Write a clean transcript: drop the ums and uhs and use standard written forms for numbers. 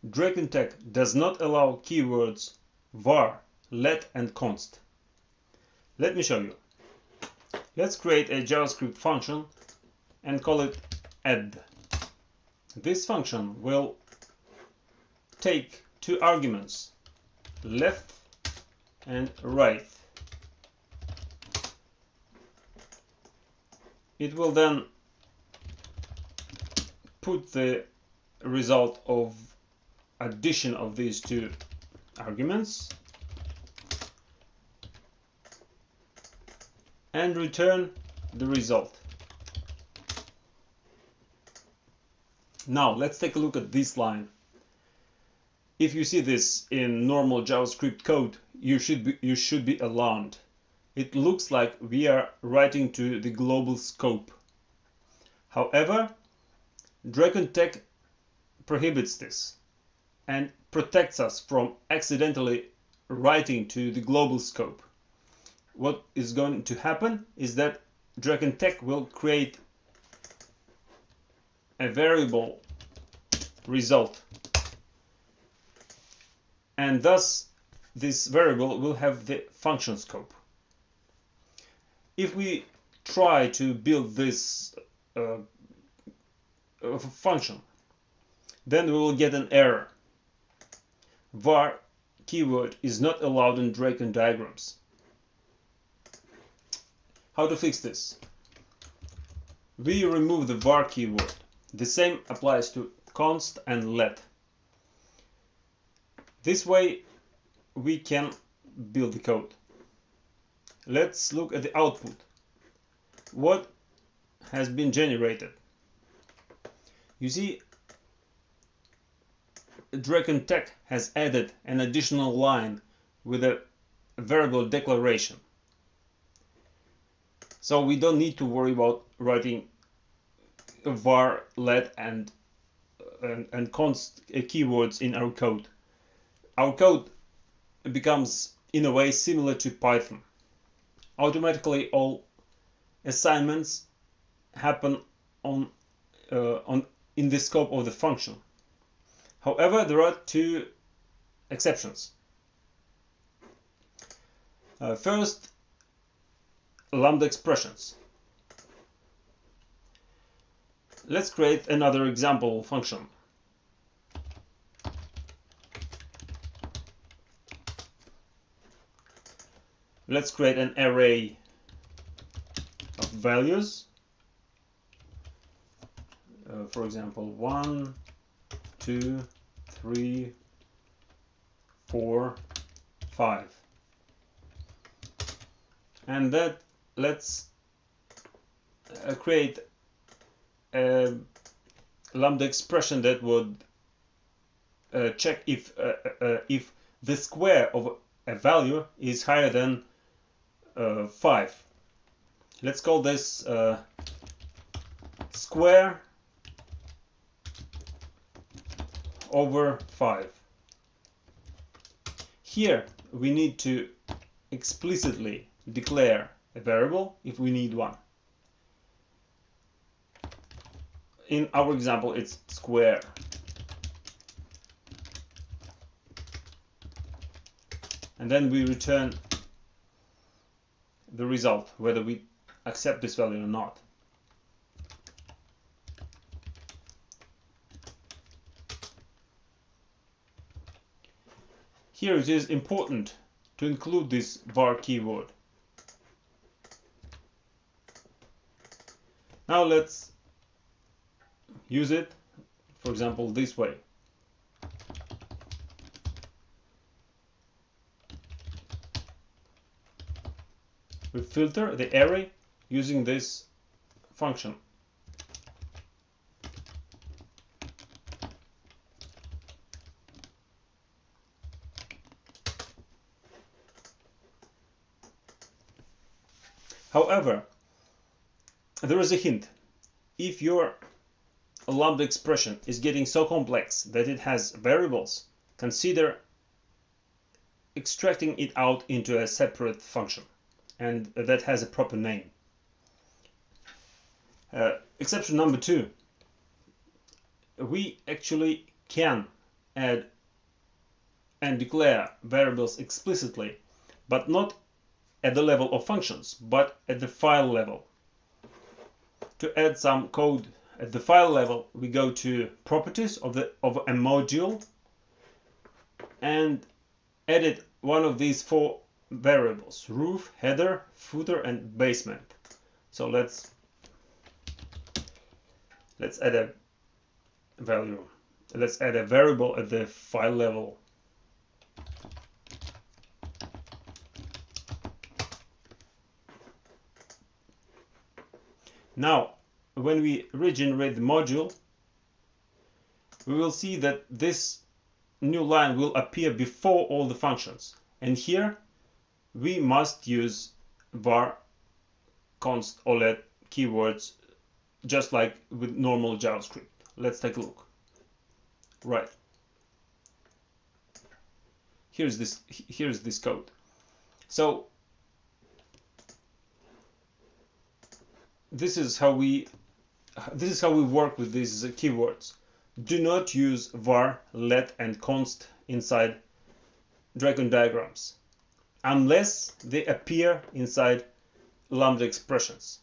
Drakon.Tech does not allow keywords var, let and const. Let me show you. Let's create a JavaScript function and call it add. This function will take two arguments, left and right. It will then put the result of addition of these two arguments and return the result. Now let's take a look at this line. If you see this in normal JavaScript code, you should be alarmed. It looks like we are writing to the global scope. However, Drakon.Tech prohibits this and protects us from accidentally writing to the global scope. What is going to happen is that Drakon.Tech will create a variable result, and thus this variable will have the function scope. If we try to build this function, then we will get an error. Var keyword is not allowed in Drakon diagrams. How to fix this? We remove the var keyword. The same applies to const and let. This way we can build the code. Let's look at the output. What has been generated? You see, Drakon.Tech has added an additional line with a variable declaration. So we don't need to worry about writing var, let and const keywords in our code. Our code becomes in a way similar to Python. Automatically all assignments happen in the scope of the function. However, there are two exceptions. First, Lambda Expressions. Let's create another example function. Let's create an array of values. For example, 1, 2, 3, 4, 5. And that let's create a Lambda expression that would check if the square of a value is higher than 5. Let's call this square over 5. Here we need to explicitly declare a variable if we need one. In our example, it's square. And then we return the result, whether we accept this value or not. Here it is important to include this var keyword. Now let's use it, for example, this way. We filter the array using this function. However, there is a hint. If your Lambda expression is getting so complex that it has variables, consider extracting it out into a separate function, and that has a proper name. Exception number 2. We actually can add and declare variables explicitly, but not at the level of functions, but at the file level. To add some code at the file level, we go to properties of a module and edit one of these 4 variables: roof, header, footer, and basement. So let's add a value. Let's add a variable at the file level. Now, when we regenerate the module, we will see that this new line will appear before all the functions. And here we must use var, const, or let keywords, just like with normal JavaScript. Let's take a look. Right. Here's this code. So this is how we work with these keywords. Do not use var, let, and const inside Drakon diagrams unless they appear inside Lambda Expressions.